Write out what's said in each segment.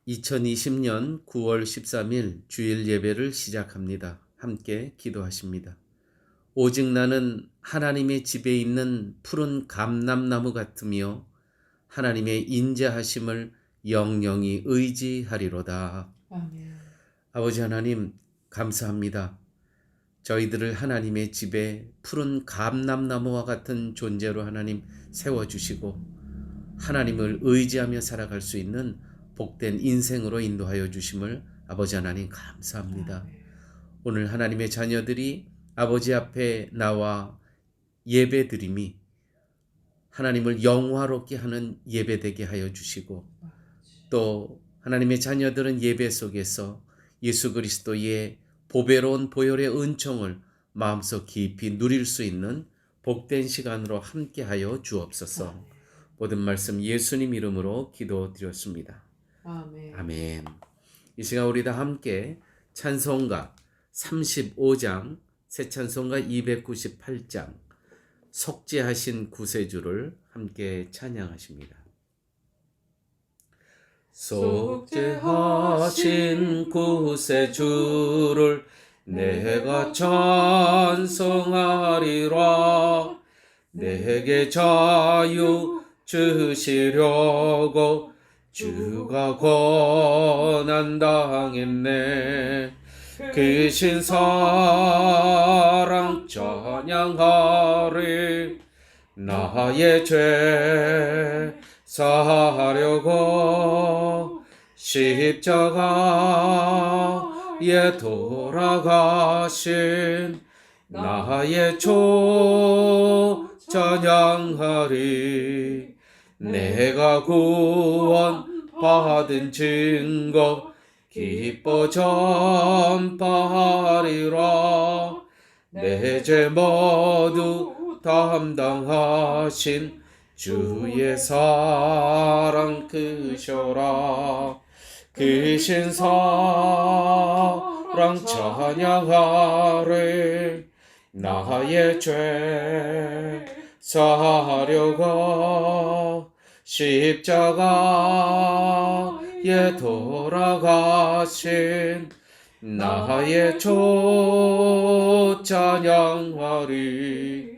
2020년 9월 13일 주일 예배를 시작합니다. 함께 기도하십니다. 오직 나는 하나님의 집에 있는 푸른 감람나무 같으며 하나님의 인자하심을 영영이 의지하리로다. 아멘. 아버지 하나님, 감사합니다. 저희들을 하나님의 집에 푸른 감람나무와 같은 존재로 하나님 세워주시고 하나님을 의지하며 살아갈 수 있는 복된 인생으로 인도하여 주심을 아버지 하나님 감사합니다. 아멘. 오늘 하나님의 자녀들이 아버지 앞에 나와 예배드림이 하나님을 영화롭게 하는 예배되게 하여 주시고, 또 하나님의 자녀들은 예배 속에서 예수 그리스도의 보배로운 보혈의 은총을 마음속 깊이 누릴 수 있는 복된 시간으로 함께하여 주옵소서. 모든 말씀 예수님 이름으로 기도드렸습니다. 아멘. 아멘. 이 시간 우리 다 함께 찬송가 35장, 새 찬송가 298장, 속죄하신 구세주를 함께 찬양하십니다. 속죄하신 구세주를 내가 찬송하리라. 내게 자유 주시려고 주가 고난 당했네. 그 신사랑 찬양하리. 나의 죄 사하려고 십자가에 돌아가신 나의 주 찬양하리. 내가 구원 받은 증거 기뻐 전파하리라. 내 죄 모두 담당하신 주의 사랑 크셔라. 크신 사랑 찬양하리. 나의 죄 사하려고 십자가에 돌아가신 나의 주 찬양하리.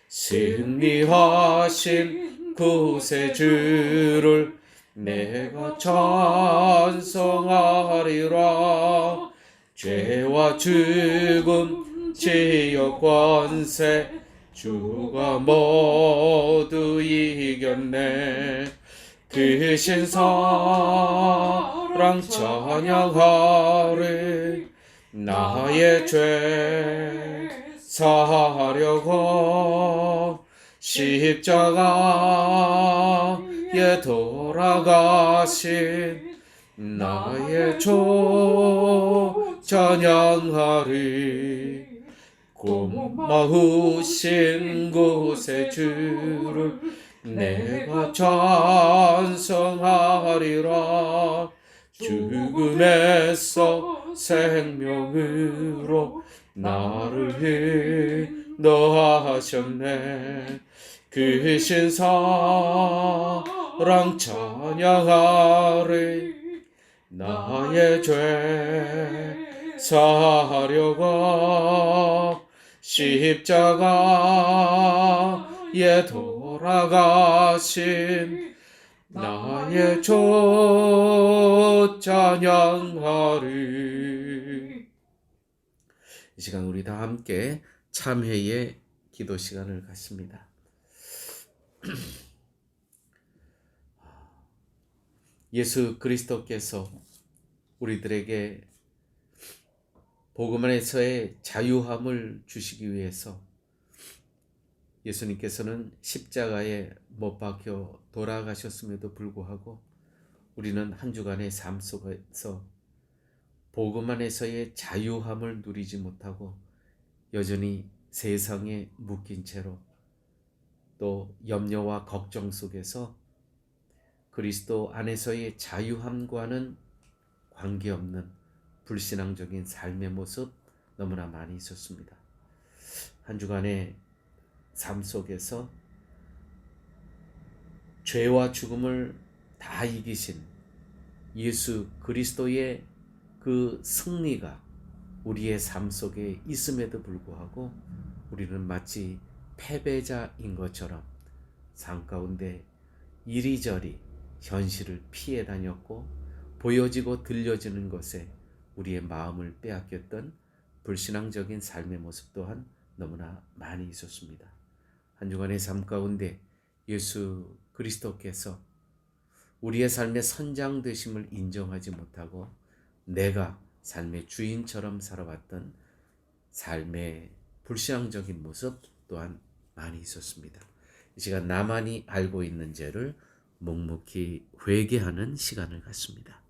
승리하신 구세주를 내가 찬송하리라. 죄와 죽음 지옥 권세 주가 모두 이겼네. 그 신사랑 찬양하리. 나의 죄 사하려고 십자가에 돌아가신 나의 주 찬양하리. 고마우신 구세주를 내가 찬송하리라. 죽음에서 생명으로 나를 인도하셨네. 그 신사랑 찬양하리. 나의 죄 사하려고 십자가에 돌아가신 나의 주 찬양하리. 이 시간 우리 다 함께 참회의 기도 시간을 갖습니다. 예수 그리스도께서 우리들에게 복음 안에서의 자유함을 주시기 위해서 예수님께서는 십자가에 못 박혀 돌아가셨음에도 불구하고 우리는 한 주간의 삶 속에서 복음 안에서의 자유함을 누리지 못하고 여전히 세상에 묶인 채로 또 염려와 걱정 속에서 그리스도 안에서의 자유함과는 관계없는 불신앙적인 삶의 모습 너무나 많이 있었습니다. 한 주간의 삶 속에서 죄와 죽음을 다 이기신 예수 그리스도의 그 승리가 우리의 삶 속에 있음에도 불구하고 우리는 마치 패배자인 것처럼 삶 가운데 이리저리 현실을 피해 다녔고 보여지고 들려지는 것에 우리의 마음을 빼앗겼던 불신앙적인 삶의 모습 또한 너무나 많이 있었습니다. 한 주간의 삶 가운데 예수 그리스도께서 우리의 삶의 선장 되심을 인정하지 못하고 내가 삶의 주인처럼 살아왔던 삶의 불신앙적인 모습 또한 많이 있었습니다. 이 시간 나만이 알고 있는 죄를 묵묵히 회개하는 시간을 갖습니다.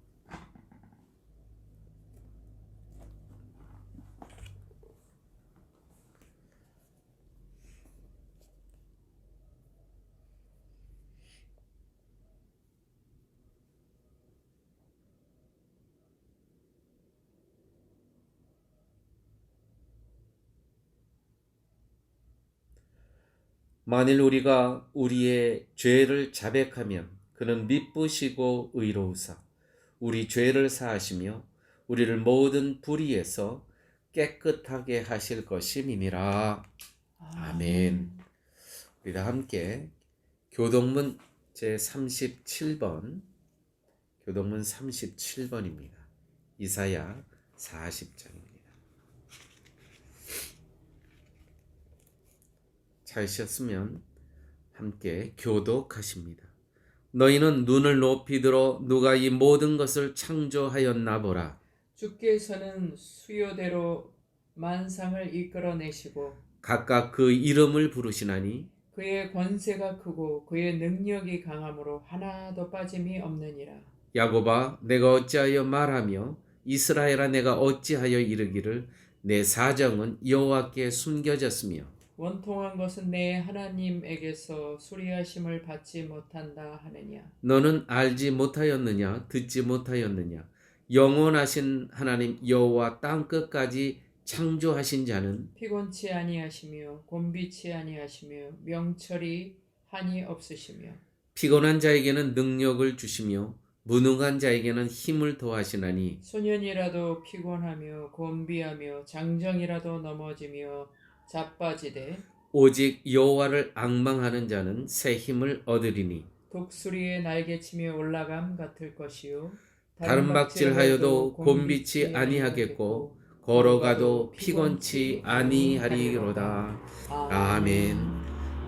만일 우리가 우리의 죄를 자백하면 그는 미쁘시고 의로우사 우리 죄를 사하시며 우리를 모든 불의에서 깨끗하게 하실 것임이니라. 아멘. 우리 다 함께 교동문 제37번 교동문 37번입니다. 이사야 40장입니다. 찾으셨으면 함께 교독하십니다. 너희는 눈을 높이 들어 누가 이 모든 것을 창조하였나 보라. 주께서는 수요대로 만상을 이끌어내시고 각각 그 이름을 부르시나니 그의 권세가 크고 그의 능력이 강함으로 하나도 빠짐이 없느니라. 야곱아 내가 어찌하여 말하며 이스라엘아 내가 어찌하여 이르기를 내 사정은 여호와께 숨겨졌으며 원통한 것은 내 하나님에게서 수리하심을 받지 못한다 하느냐. 너는 알지 못하였느냐 듣지 못하였느냐 영원하신 하나님 여호와 땅 끝까지 창조하신 자는 피곤치 아니하시며 곤비치 아니하시며 명철이 한이 없으시며 피곤한 자에게는 능력을 주시며 무능한 자에게는 힘을 더하시나니 소년이라도 피곤하며 곤비하며 장정이라도 넘어지며 자빠지되 오직 여호와를 앙망하는 자는 새 힘을 얻으리니 독수리의 날개치며 올라감 같을 것이요 다른 박질하여도 곤비치 아니하겠고 걸어가도 피곤치 아니하리로다. 아멘.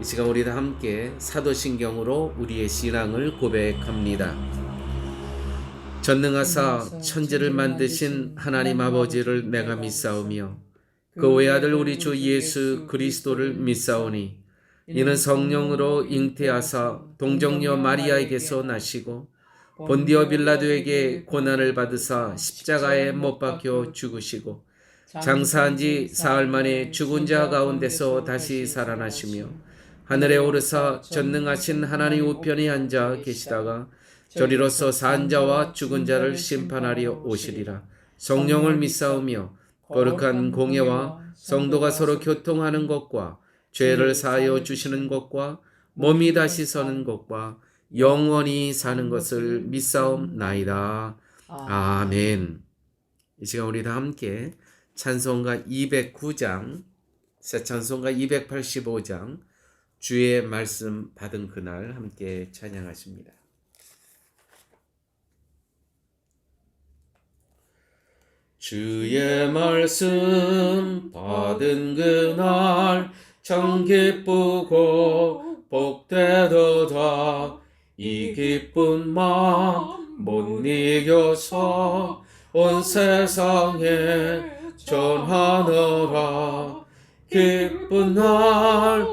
이 시간 우리 다 함께 사도신경으로 우리의 신앙을 고백합니다. 전능하사 천지를 만드신 하나님 아버지를 내가 믿사오며 그 외아들 우리 주 예수 그리스도를 믿사오니 이는 성령으로 잉태하사 동정녀 마리아에게서 나시고 본디오 빌라도에게 고난을 받으사 십자가에 못 박혀 죽으시고 장사한 지 사흘 만에 죽은 자 가운데서 다시 살아나시며 하늘에 오르사 전능하신 하나님 우편에 앉아 계시다가 저리로서 산 자와 죽은 자를 심판하려 오시리라. 성령을 믿사오며 거룩한 공예와 성도가 서로 교통하는 것과 죄를 사하여 주시는 것과 몸이 다시 서는 것과 영원히 사는 것을 믿사옵나이다. 아멘. 이 시간 우리 다 함께 찬송가 209장, 새 찬송가 285장 주의 말씀 받은 그날 함께 찬양하십니다. 주의 말씀 받은 그날 참 기쁘고 복되도다. 이 기쁜 마음 못 이겨서 온 세상에 전하노라. 기쁜 날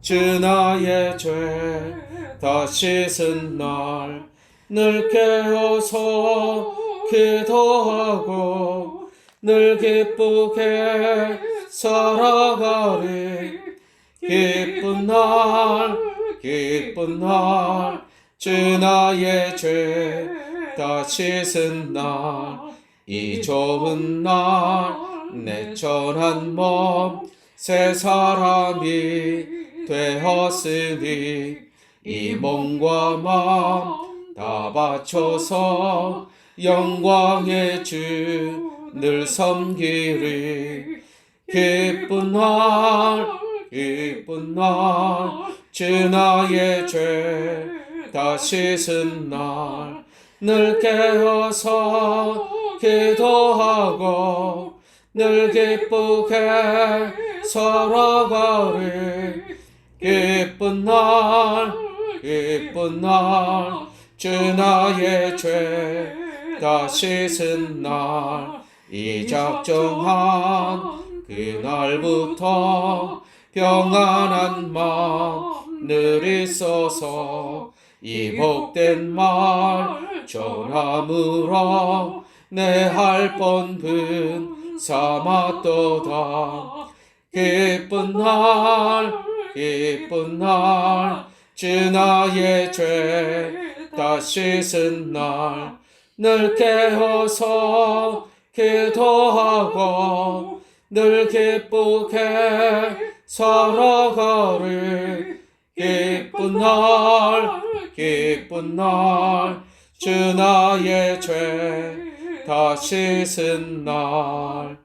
주 나의 죄 다 씻은 날 늘 깨어서 기도하고 늘 기쁘게 살아가리. 기쁜 날 주 나의 죄 다 씻은 날 이 좋은 날 내 천한 몸 새 사람이 되었으니 이 몸과 마음 다 바쳐서 영광의 주 늘 섬기리. 기쁜 날 주 나의 죄 다 씻은 날 늘 깨어서 기도하고 늘 기쁘게 살아가리. 기쁜 날 주 나의 죄 다 씻은 날 이 작정한 그날부터 평안한 마음 늘 있어서 이 복된 말 전함으로 내 할 뻔분 삼았도다. 기쁜 날 주 나의 죄 다 씻은 날 늘 깨어서 기도하고 늘 기쁘게 살아가리. 기쁜 날 주 나의 죄 다 씻은 날.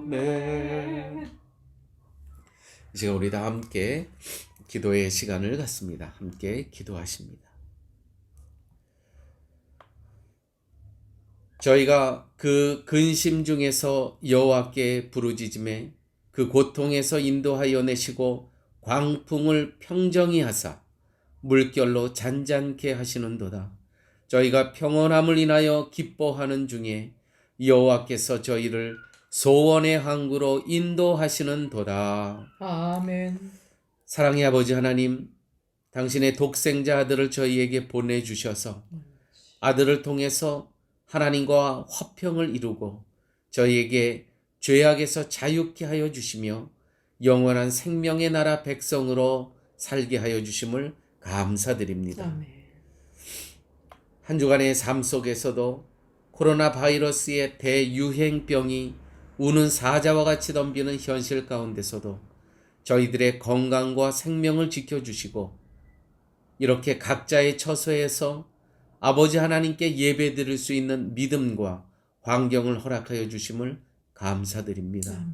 아멘. 이제 우리 다 함께 기도의 시간을 갖습니다. 함께 기도하십니다. 저희가 그 근심 중에서 여호와께 부르짖음에 그 고통에서 인도하여 내시고 광풍을 평정히 하사 물결로 잔잔케 하시는도다. 저희가 평온함을 인하여 기뻐하는 중에 여호와께서 저희를 소원의 항구로 인도하시는도다. 아멘. 사랑의 아버지 하나님, 당신의 독생자 아들을 저희에게 보내주셔서 아들을 통해서 하나님과 화평을 이루고 저희에게 죄악에서 자유케 하여 주시며 영원한 생명의 나라 백성으로 살게 하여 주심을 감사드립니다. 아멘. 한 주간의 삶 속에서도 코로나 바이러스의 대유행병이 우는 사자와 같이 덤비는 현실 가운데서도 저희들의 건강과 생명을 지켜주시고 이렇게 각자의 처소에서 아버지 하나님께 예배드릴 수 있는 믿음과 환경을 허락하여 주심을 감사드립니다. 아멘.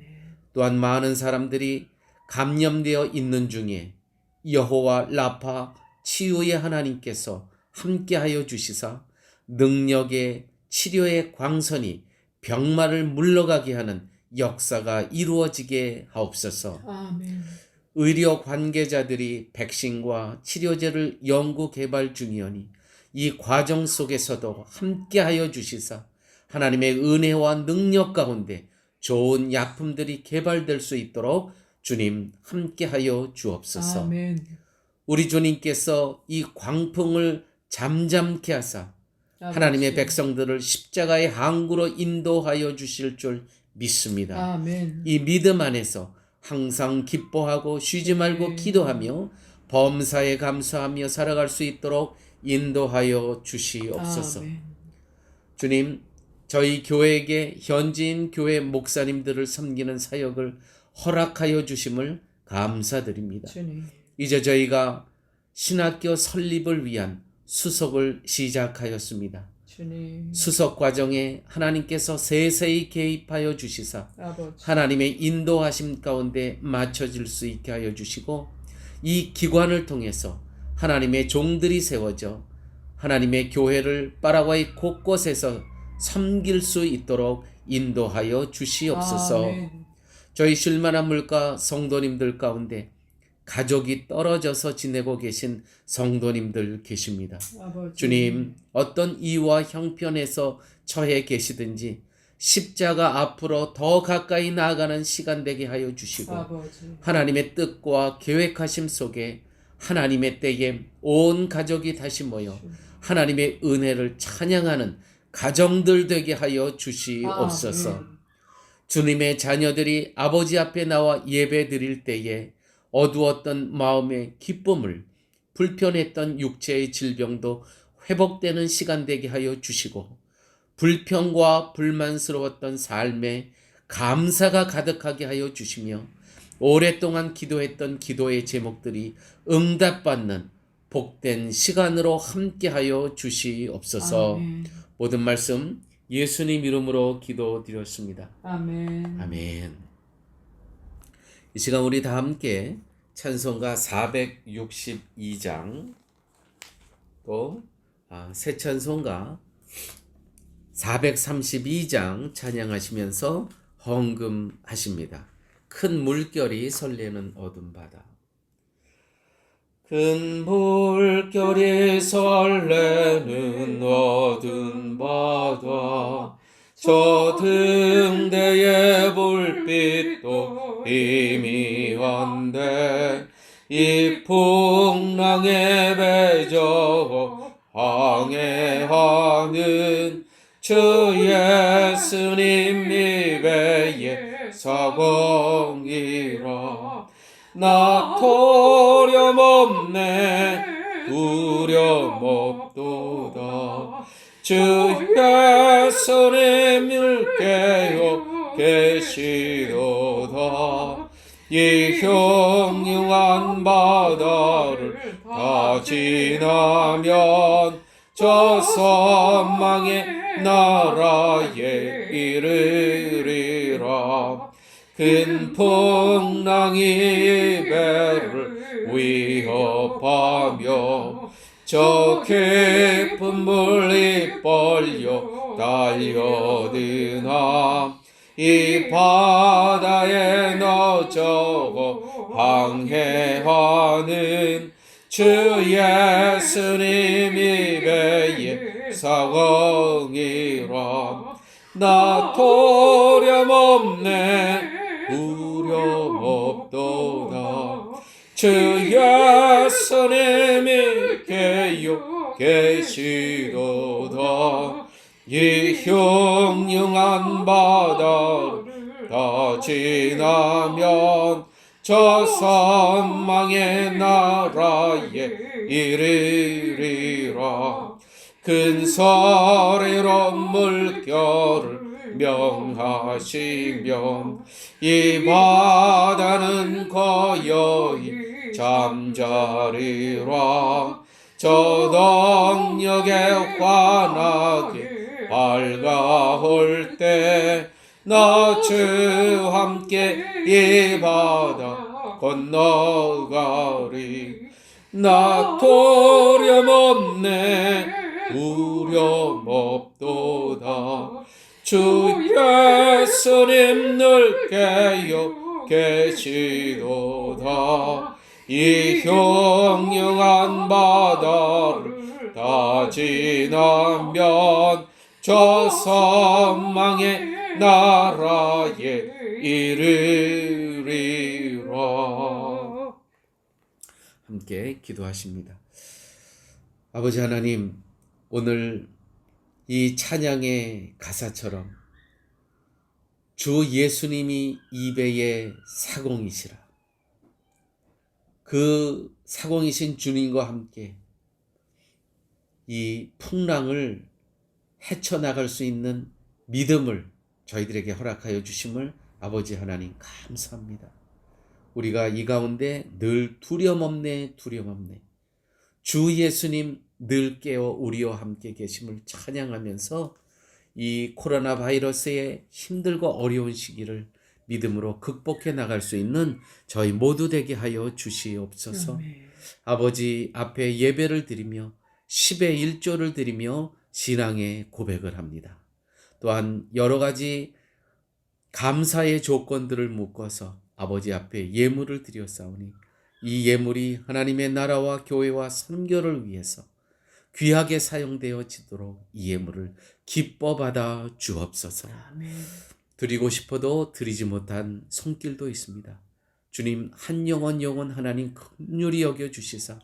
또한 많은 사람들이 감염되어 있는 중에 여호와 라파 치유의 하나님께서 함께하여 주시사 능력의 치료의 광선이 병마를 물러가게 하는 역사가 이루어지게 하옵소서. 아멘. 의료 관계자들이 백신과 치료제를 연구 개발 중이오니 이 과정 속에서도 함께하여 주시사 하나님의 은혜와 능력 가운데 좋은 약품들이 개발될 수 있도록 주님 함께하여 주옵소서. 아멘. 우리 주님께서 이 광풍을 잠잠케 하사 하나님의 백성들을 십자가의 항구로 인도하여 주실 줄 믿습니다. 아멘. 이 믿음 안에서 항상 기뻐하고 쉬지 말고 기도하며 범사에 감사하며 살아갈 수 있도록 인도하여 주시옵소서. 아멘. 주님, 저희 교회에게 현지인 교회 목사님들을 섬기는 사역을 허락하여 주심을 감사드립니다. 주님. 이제 저희가 신학교 설립을 위한 수석을 시작하였습니다. 주님. 수석 과정에 하나님께서 세세히 개입하여 주시사 아버지. 하나님의 인도하심 가운데 맞춰질 수 있게 하여 주시고 이 기관을 통해서 하나님의 종들이 세워져 하나님의 교회를 파라과이 곳곳에서 섬길 수 있도록 인도하여 주시옵소서. 아멘. 저희 쉴만한 물가 성도님들 가운데 가족이 떨어져서 지내고 계신 성도님들 계십니다. 아버지. 주님, 어떤 이유와 형편에서 처해 계시든지 십자가 앞으로 더 가까이 나아가는 시간 되게 하여 주시고 아버지. 하나님의 뜻과 계획하심 속에 하나님의 때에 온 가족이 다시 모여 하나님의 은혜를 찬양하는 가정들 되게 하여 주시옵소서. 아멘. 주님의 자녀들이 아버지 앞에 나와 예배 드릴 때에 어두웠던 마음의 기쁨을, 불편했던 육체의 질병도 회복되는 시간 되게 하여 주시고 불평과 불만스러웠던 삶에 감사가 가득하게 하여 주시며 오랫동안 기도했던 기도의 제목들이 응답받는 복된 시간으로 함께하여 주시옵소서. 아멘. 모든 말씀 예수님 이름으로 기도드렸습니다. 아멘. 아멘. 이 시간 우리 다 함께 찬송가 462장 또 새 찬송가 432장 찬양하시면서 헌금하십니다. 큰 물결이 설레는 어둠 바다. 큰 물결이 설레는 어두운 바다, 저 등대의 불빛도 희미한데 이 풍랑에 배저 항해하는 주 예수님 입에 사공이라. 나 두려움없네 두려움없도다. 주 예수님 일깨어 계시도다. 이 흉흉한 바다를 다 지나면 저 선망의 나라에 이르리라. 큰 풍랑이 배를 위협하며 저 깊은 물이 벌려 달려드나 이 바다에 넣어져 항해하는 주 예수님 입에 사공이라. 나 두려움없네 두려움없도다. 주 예수님이 계여 계시도다. 이 흉흉한 바다를 다 지나면 저 선망의 나라에 이르리라. 큰 소리로 물결을 명하시며 이 바다는 거여이 잠자리라. 저 동역에 환하게 밝아올 때 나 주 함께 이 바다 건너가리. 나 두려움없네 두려움없도다. 주 예수님 늘 깨어 계시도다. 이 흉흉한 바다를 다 지나면 저 선망의 나라에 이르리라. 함께 기도하십니다. 아버지 하나님, 오늘 이 찬양의 가사처럼 주 예수님이 이배의 사공이시라. 그 사공이신 주님과 함께 이 풍랑을 헤쳐나갈 수 있는 믿음을 저희들에게 허락하여 주심을 아버지 하나님 감사합니다. 우리가 이 가운데 늘 두려움없네 두려움없네 주 예수님 늘 깨어 우리와 함께 계심을 찬양하면서 이 코로나 바이러스의 힘들고 어려운 시기를 믿음으로 극복해 나갈 수 있는 저희 모두 되게 하여 주시옵소서. 아멘. 아버지 앞에 예배를 드리며 10의 1조를 드리며 신앙의 고백을 합니다. 또한 여러 가지 감사의 조건들을 묶어서 아버지 앞에 예물을 드렸사오니 이 예물이 하나님의 나라와 교회와 선교를 위해서 귀하게 사용되어지도록 이 예물을 기뻐 받아 주옵소서. 아멘. 드리고 싶어도 드리지 못한 손길도 있습니다. 주님, 한 영혼 하나님 긍휼히 여겨 주시사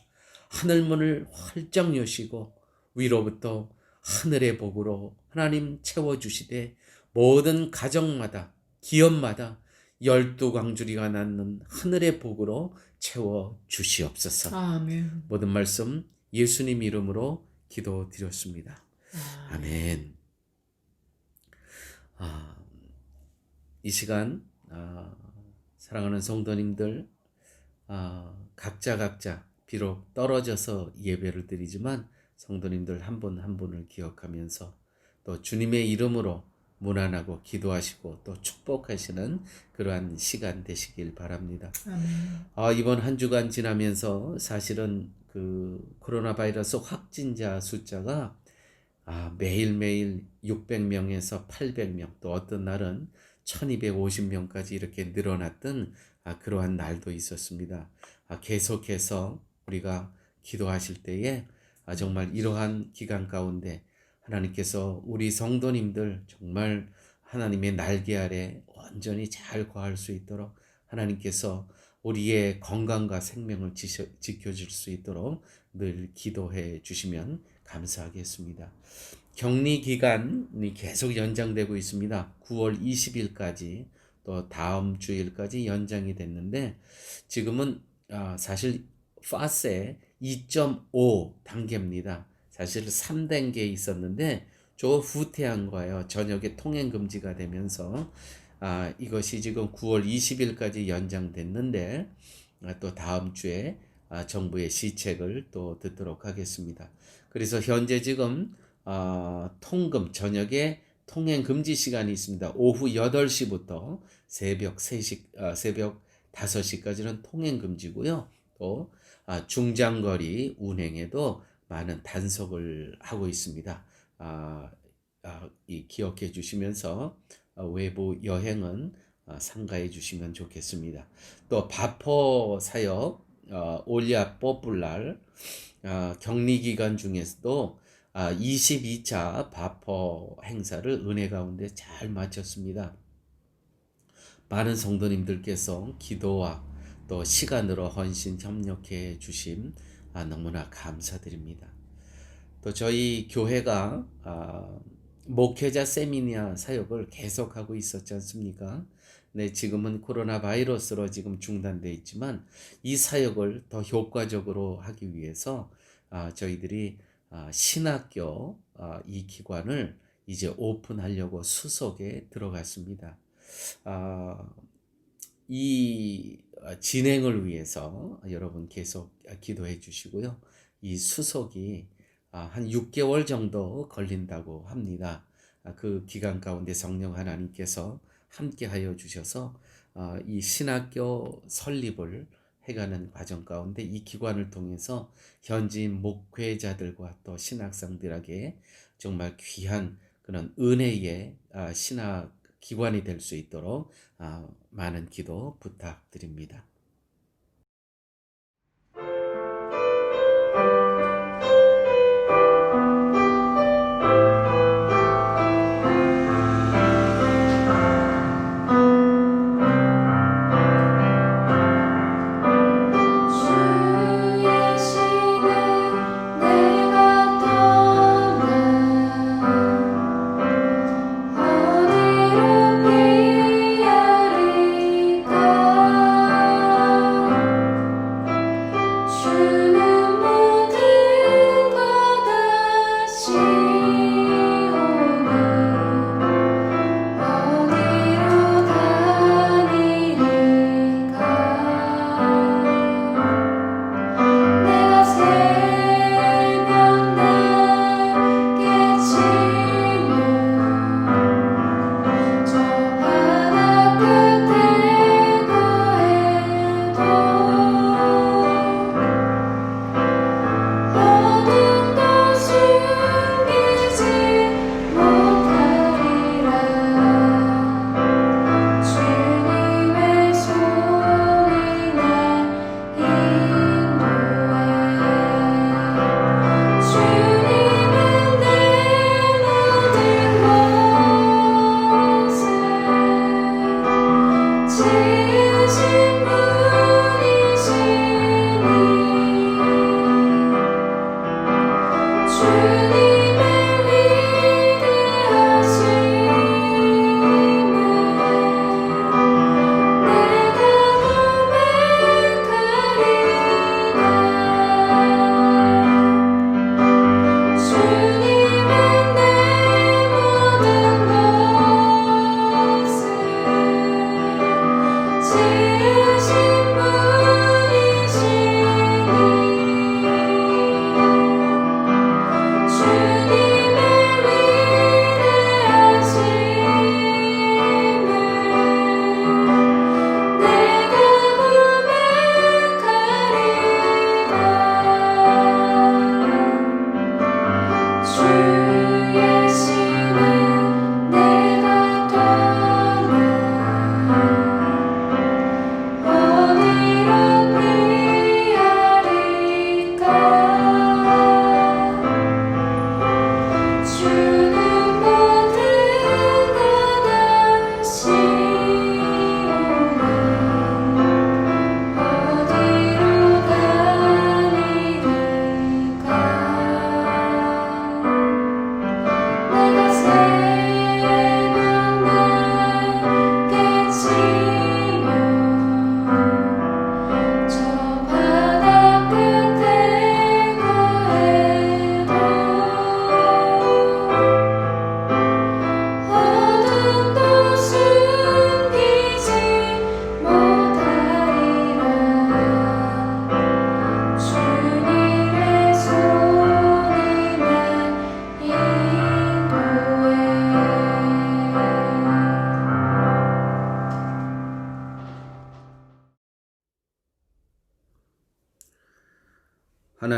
하늘문을 활짝 여시고 위로부터 하늘의 복으로 하나님 채워주시되 모든 가정마다 기업마다 12광주리가 낳는 하늘의 복으로 채워주시옵소서. 아멘. 모든 말씀 예수님 이름으로 기도드렸습니다. 아멘. 이 시간 사랑하는 성도님들 각자 비록 떨어져서 예배를 드리지만 성도님들 한 분 한 분을 기억하면서 또 주님의 이름으로 문안하고 기도하시고 또 축복하시는 그러한 시간 되시길 바랍니다. 이번 한 주간 지나면서 사실은 그 코로나 바이러스 확진자 숫자가 매일매일 600명에서 800명, 또 어떤 날은 1250명까지 이렇게 늘어났던 그러한 날도 있었습니다. 계속해서 우리가 기도하실 때에 정말 이러한 기간 가운데 하나님께서 우리 성도님들 정말 하나님의 날개 아래 온전히 잘 거할 수 있도록 하나님께서 우리의 건강과 생명을 지켜줄 수 있도록 늘 기도해 주시면 감사하겠습니다. 격리 기간이 계속 연장되고 있습니다. 9월 20일까지 또 다음 주일까지 연장이 됐는데 지금은 사실 파세 2.5 단계입니다. 사실 3단계 있었는데 저 후퇴한 거예요. 저녁에 통행 금지가 되면서 이것이 지금 9월 20일까지 연장됐는데 또 다음 주에 정부의 시책을 또 듣도록 하겠습니다. 그래서 현재 지금 통금 저녁에 통행 금지 시간이 있습니다. 오후 8시부터 새벽 5시까지는 통행 금지고요. 또 중장거리 운행에도 많은 단속을 하고 있습니다. 기억해 주시면서 외부 여행은 삼가해 주시면 좋겠습니다. 또 바포 사역 올리아 포뿔랄 격리 기간 중에서도 22차 바포 행사를 은혜 가운데 잘 마쳤습니다. 많은 성도님들께서 기도와 또 시간으로 헌신 협력해 주심 너무나 감사드립니다. 또 저희 교회가 목회자 세미나 사역을 계속하고 있었지 않습니까? 네, 지금은 코로나 바이러스로 지금 중단되어 있지만 이 사역을 더 효과적으로 하기 위해서 저희들이 신학교 이 기관을 이제 오픈하려고 수속에 들어갔습니다. 이 진행을 위해서 여러분 계속 기도해 주시고요. 이 수속이 한 6개월 정도 걸린다고 합니다. 그 기간 가운데 성령 하나님께서 함께 하여 주셔서 이 신학교 설립을 해가는 과정 가운데 이 기관을 통해서 현지인 목회자들과 또 신학생들에게 정말 귀한 그런 은혜의 신학 기관이 될 수 있도록 많은 기도 부탁드립니다. 어디로 피하리까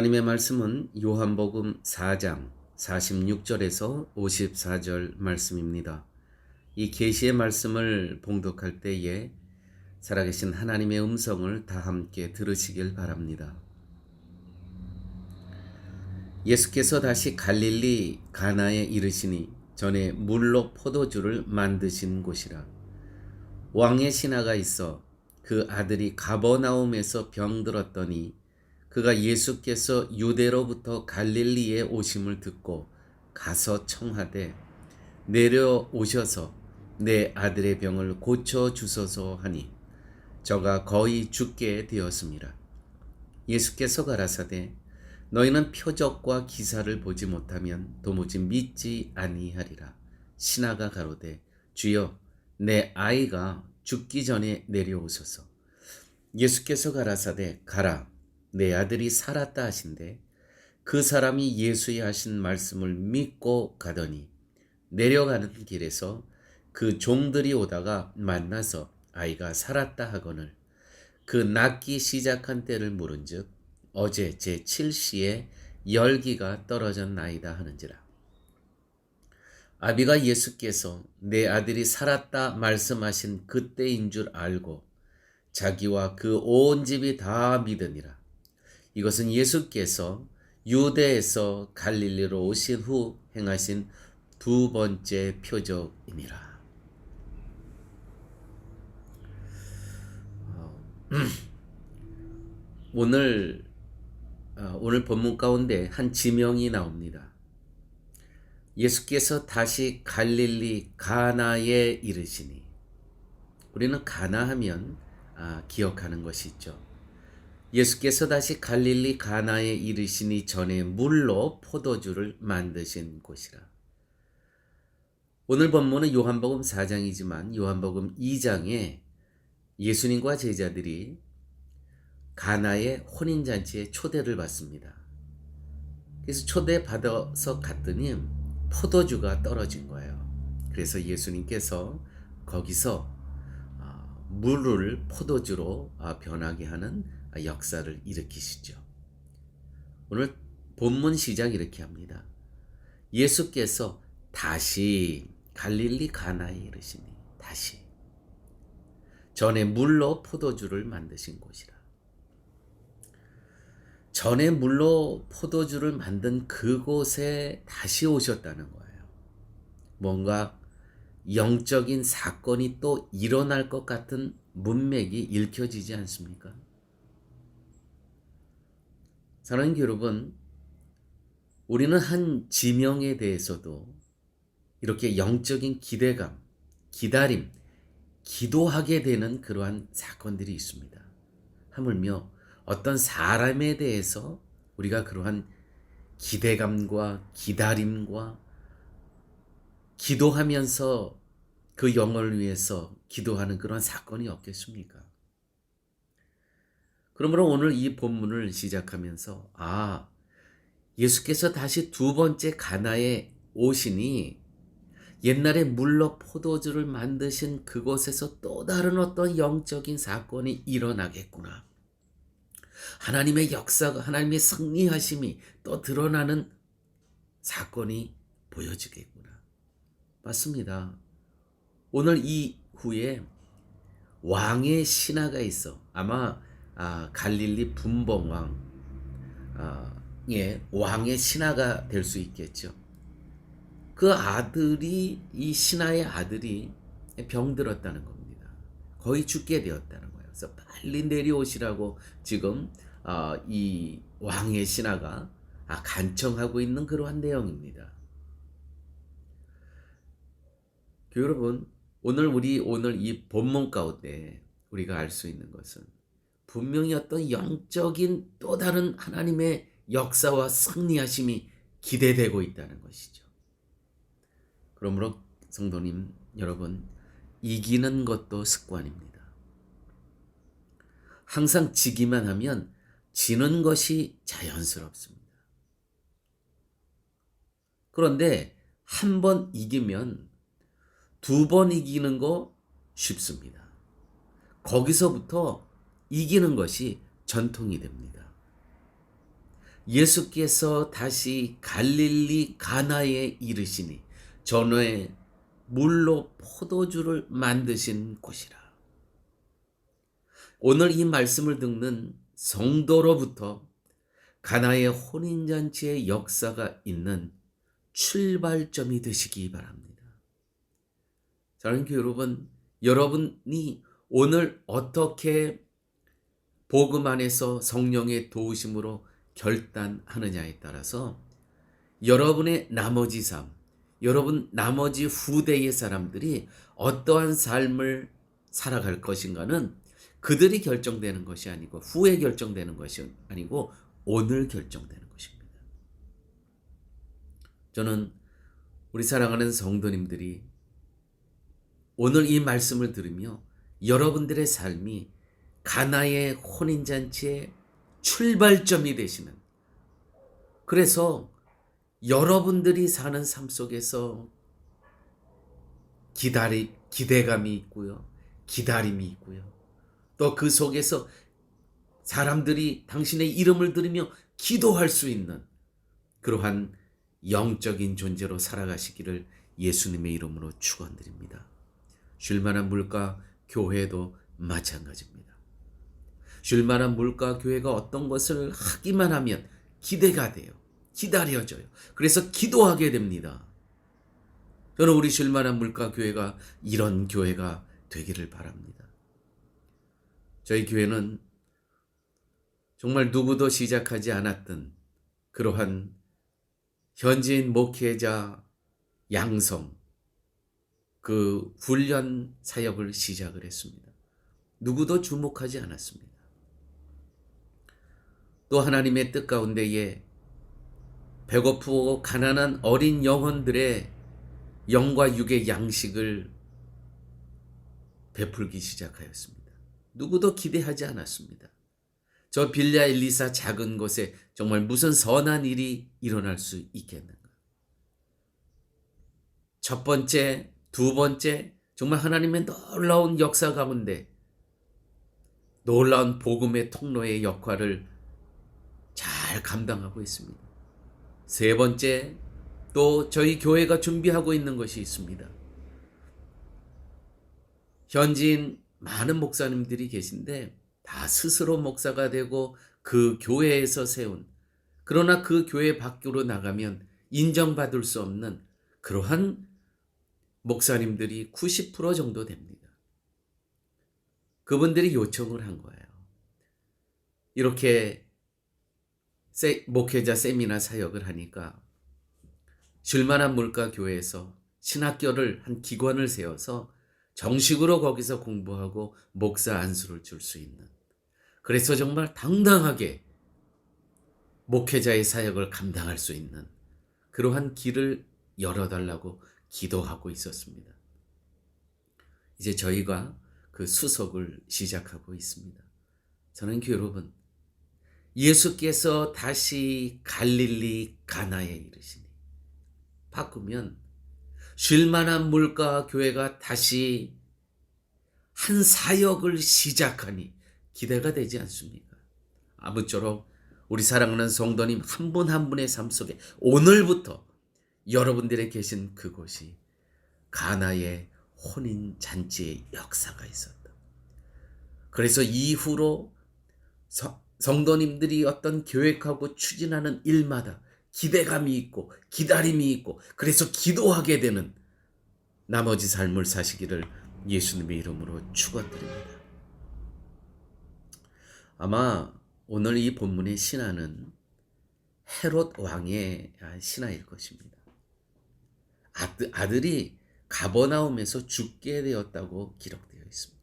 하나님의 말씀은 요한복음 4장 46절에서 54절 말씀입니다. 이 계시의 말씀을 봉독할 때에 살아계신 하나님의 음성을 다 함께 들으시길 바랍니다. 예수께서 다시 갈릴리 가나에 이르시니 전에 물로 포도주를 만드신 곳이라. 왕의 신하가 있어 그 아들이 가버나움에서 병들었더니 그가 예수께서 유대로부터 갈릴리에 오심을 듣고 가서 청하되 내려오셔서 내 아들의 병을 고쳐 주소서 하니 저가 거의 죽게 되었습니다. 예수께서 가라사대 너희는 표적과 기사를 보지 못하면 도무지 믿지 아니하리라. 신하가 가로되 주여 내 아이가 죽기 전에 내려오소서. 예수께서 가라사대 가라 내 아들이 살았다 하신대 그 사람이 예수의 하신 말씀을 믿고 가더니 내려가는 길에서 그 종들이 오다가 만나서 아이가 살았다 하거늘 그 낫기 시작한 때를 물은즉 어제 제7시에 열기가 떨어졌나이다 하는지라. 아비가 예수께서 내 아들이 살았다 말씀하신 그때인 줄 알고 자기와 그 온 집이 다 믿으니라. 이것은 예수께서 유대에서 갈릴리로 오신 후 행하신 두 번째 표적이니라. 오늘 본문 가운데 한 지명이 나옵니다. 예수께서 다시 갈릴리 가나에 이르시니 우리는 가나 하면 기억하는 것이 있죠. 예수께서 다시 갈릴리 가나에 이르시니 전에 물로 포도주를 만드신 곳이라. 오늘 본문은 요한복음 4장이지만 요한복음 2장에 예수님과 제자들이 가나의 혼인잔치에 초대를 받습니다. 그래서 초대받아서 갔더니 포도주가 떨어진 거예요. 그래서 예수님께서 거기서 물을 포도주로 변하게 하는 역사를 일으키시죠. 오늘 본문 시작 이렇게 합니다. 예수께서 다시 갈릴리 가나에 이르시니 다시 전에 물로 포도주를 만드신 곳이라. 전에 물로 포도주를 만든 그곳에 다시 오셨다는 거예요. 뭔가 영적인 사건이 또 일어날 것 같은 문맥이 읽혀지지 않습니까? 사랑하는 여러분, 우리는 한 지명에 대해서도 이렇게 영적인 기대감, 기다림, 기도하게 되는 그러한 사건들이 있습니다. 하물며 어떤 사람에 대해서 우리가 그러한 기대감과 기다림과 기도하면서 그 영혼을 위해서 기도하는 그런 사건이 없겠습니까? 그러므로 오늘 이 본문을 시작하면서 예수께서 다시 두 번째 가나에 오시니 옛날에 물로 포도주를 만드신 그곳에서 또 다른 어떤 영적인 사건이 일어나겠구나. 하나님의 역사가 하나님의 승리하심이 또 드러나는 사건이 보여지겠구나. 맞습니다. 오늘 이후에 왕의 신하가 있어 아마 갈릴리 분봉왕 왕의 신하가 될 수 있겠죠. 그 아들이 이 신하의 아들이 병들었다는 겁니다. 거의 죽게 되었다는 거예요. 그래서 빨리 내려오시라고 지금 이 왕의 신하가 간청하고 있는 그러한 내용입니다. 여러분, 오늘 이 본문 가운데 우리가 알 수 있는 것은 분명히 어떤 영적인 또 다른 하나님의 역사와 승리하심이 기대되고 있다는 것이죠. 그러므로 성도님 여러분, 이기는 것도 습관입니다. 항상 지기만 하면 지는 것이 자연스럽습니다. 그런데 한 번 이기면 두 번 이기는 거 쉽습니다. 거기서부터 이기는 것이 전통이 됩니다. 예수께서 다시 갈릴리 가나에 이르시니 전에 물로 포도주를 만드신 곳이라. 오늘 이 말씀을 듣는 성도로부터 가나의 혼인잔치의 역사가 있는 출발점이 되시기 바랍니다. 사랑하는 여러분, 여러분이 오늘 어떻게 복음 안에서 성령의 도우심으로 결단하느냐에 따라서 여러분의 나머지 삶, 여러분 나머지 후대의 사람들이 어떠한 삶을 살아갈 것인가는 그들이 결정되는 것이 아니고 후에 결정되는 것이 아니고 오늘 결정되는 것입니다. 저는 우리 사랑하는 성도님들이 오늘 이 말씀을 들으며 여러분들의 삶이 가나의 혼인잔치의 출발점이 되시는, 그래서 여러분들이 사는 삶 속에서 기대감이 있고요, 기다림이 있고요, 또 그 속에서 사람들이 당신의 이름을 들으며 기도할 수 있는 그러한 영적인 존재로 살아가시기를 예수님의 이름으로 축원드립니다. 쉴만한 물가 교회도 마찬가지입니다. 쉴만한 물가 교회가 어떤 것을 하기만 하면 기대가 돼요. 기다려져요. 그래서 기도하게 됩니다. 저는 우리 쉴만한 물가 교회가 이런 교회가 되기를 바랍니다. 저희 교회는 정말 누구도 시작하지 않았던 그러한 현지인 목회자 양성, 그 훈련 사역을 시작을 했습니다. 누구도 주목하지 않았습니다. 또 하나님의 뜻 가운데에 배고프고 가난한 어린 영혼들의 영과 육의 양식을 베풀기 시작하였습니다. 누구도 기대하지 않았습니다. 저 빌랴 엘리사 작은 곳에 정말 무슨 선한 일이 일어날 수 있겠는가? 첫 번째, 두 번째, 정말 하나님의 놀라운 역사 가운데 놀라운 복음의 통로의 역할을 잘 감당하고 있습니다. 세 번째, 또 저희 교회가 준비하고 있는 것이 있습니다. 현지인 많은 목사님들이 계신데 다 스스로 목사가 되고 그 교회에서 세운, 그러나 그 교회 밖으로 나가면 인정받을 수 없는 그러한 목사님들이 90% 정도 됩니다. 그분들이 요청을 한 거예요. 이렇게 목회자 세미나 사역을 하니까 쉴만한 물가 교회에서 신학교를 한 기관을 세워서 정식으로 거기서 공부하고 목사 안수를 줄 수 있는, 그래서 정말 당당하게 목회자의 사역을 감당할 수 있는 그러한 길을 열어달라고 기도하고 있었습니다. 이제 저희가 그 수속을 시작하고 있습니다. 저는 여러분, 예수께서 다시 갈릴리 가나에 이르시니, 바꾸면 쉴만한 물가 교회가 다시 한 사역을 시작하니 기대가 되지 않습니까? 아무쪼록 우리 사랑하는 성도님 한 분 한 분의 삶 속에 오늘부터 여러분들의 계신 그곳이 가나의 혼인잔치의 역사가 있었다. 그래서 이후로 성도님들이 어떤 계획하고 추진하는 일마다 기대감이 있고 기다림이 있고 그래서 기도하게 되는 나머지 삶을 사시기를 예수님의 이름으로 축원드립니다. 아마 오늘 이 본문의 신하는 헤롯 왕의 신하일 것입니다. 아들이 가버나움에서 죽게 되었다고 기록되어 있습니다.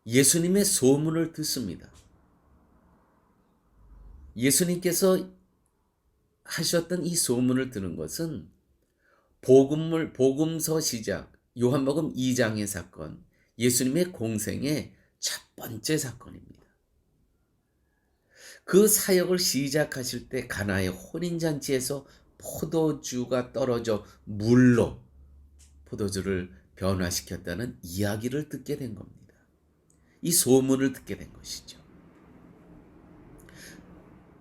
예수님의 소문을 듣습니다. 예수님께서 하셨던 이 소문을 듣는 것은 복음서 시작, 요한복음 2장의 사건, 예수님의 공생의 첫 번째 사건입니다. 그 사역을 시작하실 때 가나의 혼인잔치에서 포도주가 떨어져 물로 포도주를 변화시켰다는 이야기를 듣게 된 겁니다. 이 소문을 듣게 된 것이죠.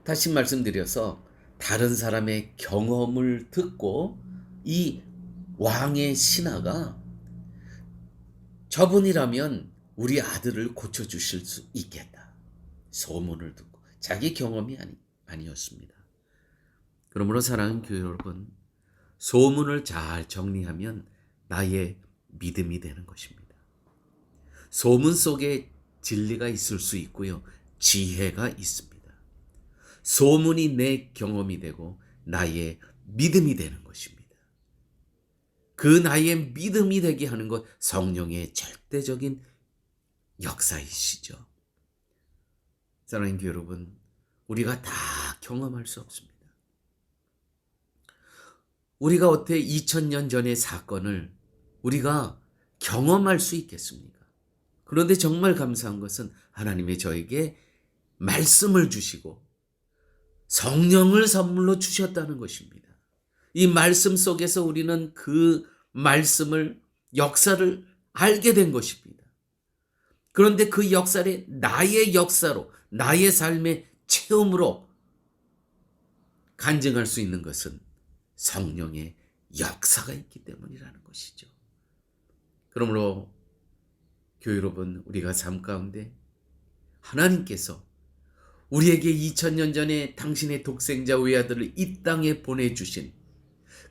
다시 말씀드려서 다른 사람의 경험을 듣고 이 왕의 신하가 저분이라면 우리 아들을 고쳐주실 수 있겠다. 소문을 듣고 자기 경험이 아니었습니다. 그러므로 사랑하는 교회 여러분, 소문을 잘 정리하면 나의 믿음이 되는 것입니다. 소문 속에 진리가 있을 수 있고요. 지혜가 있습니다. 소문이 내 경험이 되고 나의 믿음이 되는 것입니다. 그 나의 믿음이 되게 하는 것 성령의 절대적인 역사이시죠. 사랑하는 교회 여러분, 우리가 다 경험할 수 없습니다. 우리가 어떻게 2000년 전의 사건을 우리가 경험할 수 있겠습니까? 그런데 정말 감사한 것은 하나님이 저에게 말씀을 주시고 성령을 선물로 주셨다는 것입니다. 이 말씀 속에서 우리는 그 말씀을, 역사를 알게 된 것입니다. 그런데 그 역사를 나의 역사로, 나의 삶의 체험으로 간증할 수 있는 것은 성령의 역사가 있기 때문이라는 것이죠. 그러므로 교회 여러분, 우리가 삶 가운데 하나님께서 우리에게 2000년 전에 당신의 독생자 외아들을 이 땅에 보내주신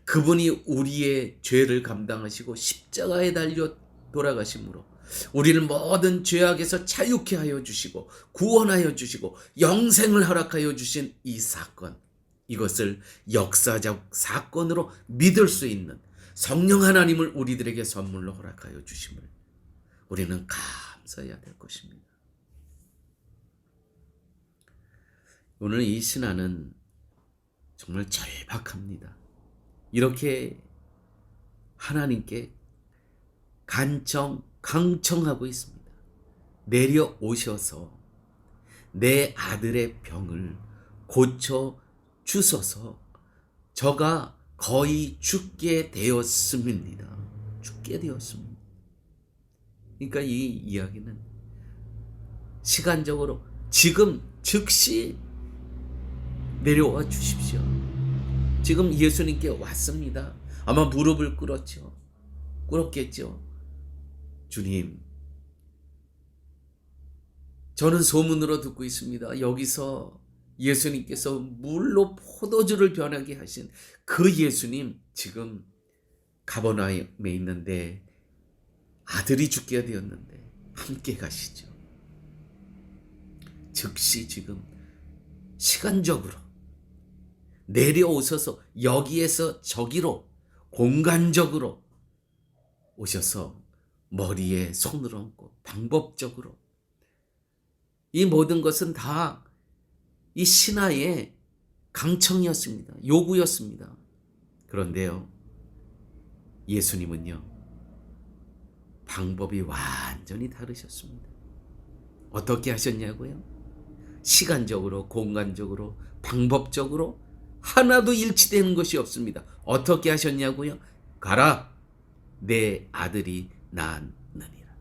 그분이 우리의 죄를 감당하시고 십자가에 달려 돌아가심으로 우리를 모든 죄악에서 자유케 하여 주시고 구원하여 주시고 영생을 허락하여 주신 이 사건, 이것을 역사적 사건으로 믿을 수 있는 성령 하나님을 우리들에게 선물로 허락하여 주심을 우리는 감사해야 될 것입니다. 오늘 이 신하는 정말 절박합니다. 이렇게 하나님께 강청하고 있습니다. 내려오셔서 내 아들의 병을 고쳐 주소서. 저가 거의 죽게 되었습니다. 죽게 되었습니다. 그러니까 이 이야기는 시간적으로 지금 즉시 내려와 주십시오. 지금 예수님께 왔습니다. 아마 무릎을 꿇었겠죠. 주님, 저는 소문으로 듣고 있습니다. 여기서 예수님께서 물로 포도주를 변하게 하신 그 예수님, 지금 가버나움에 있는데 아들이 죽게 되었는데 함께 가시죠. 즉시 지금 시간적으로 내려오셔서 여기에서 저기로 공간적으로 오셔서 머리에 손을 얹고 방법적으로, 이 모든 것은 다 이 신하의 강청이었습니다. 요구였습니다. 그런데요, 예수님은요, 방법이 완전히 다르셨습니다. 어떻게 하셨냐고요? 시간적으로, 공간적으로, 방법적으로 하나도 일치되는 것이 없습니다. 어떻게 하셨냐고요? 가라, 내 아들이 낳았느니라.